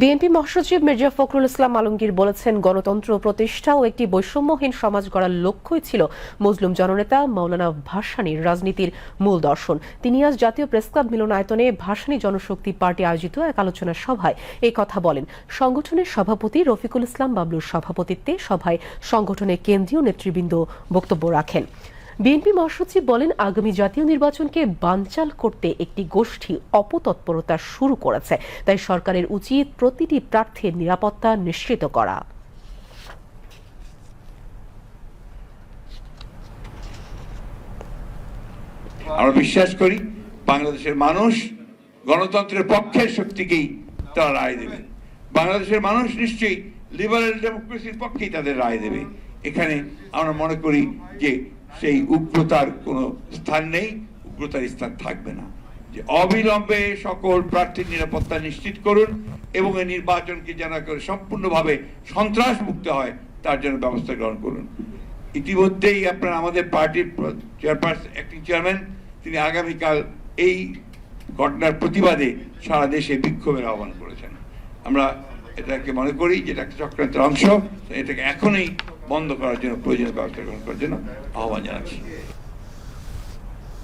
BNP মহাসচিব মির্জা ফখরুল ইসলাম আলমগীর বলেছেন, গণতন্ত্র প্রতিষ্ঠা ও একটি বৈষম্যহীন সমাজ গড়ার লক্ষ্যই ছিল মজলুম জননেতা মাওলানা ভাসানীর রাজনীতির মূল দর্শন। তিনি আজ জাতীয় প্রেসক্লাব মিলনায়তনে ভাসানী জনশক্তি পার্টি আয়োজিত এক আলোচনা সভায় এই কথা বলেন। সংগঠনের সভাপতি রফিকুল ইসলাম বাবলুর সভাপতিত্বে সভায় সংগঠনের কেন্দ্রীয় নেতৃবৃন্দ বক্তব্য রাখেন। বিএনপি মহাসচিব বলেন, আগামী জাতীয় নির্বাচনকে বানচাল করতে একটি গোষ্ঠী অপতৎপরতা শুরু করেছে, তাই সরকারের উচিত প্রতিটি প্রার্থীর নিরাপত্তা নিশ্চিত করা। আমরা বিশ্বাস করি বাংলাদেশের মানুষ গণতন্ত্রের পক্ষের শক্তিকেই তারা রায় দেবে। বাংলাদেশের মানুষ নিশ্চয়ই লিবারেল ডেমোক্রেসির পক্ষেই তাদের রায় দেবে। এখানে আমরা মনে করি যে সেই উগ্রতার কোনো স্থান নেই, উগ্রতার স্থান থাকবে না। যে অবিলম্বে সকল প্রার্থীর নিরাপত্তা নিশ্চিত করুন এবং এই নির্বাচনকে যেন সম্পূর্ণভাবে সন্ত্রাস মুক্ত হয় তার জন্য ব্যবস্থা গ্রহণ করুন। ইতিমধ্যেই আপনারা আমাদের পার্টির চেয়ারপারসন অ্যাক্টিং চেয়ারম্যান তিনি আগামীকাল এই ঘটনার প্রতিবাদে সারা দেশে বিক্ষোভের আহ্বান করেছেন। আমরা এটাকে মনে করি যে এটা একটা চক্রান্তের অংশ, এটাকে এখনই বন্ধ করার জন্য প্রয়োজনীয় ব্যবস্থা গ্রহণ করার জন্য আহ্বান জানাচ্ছি।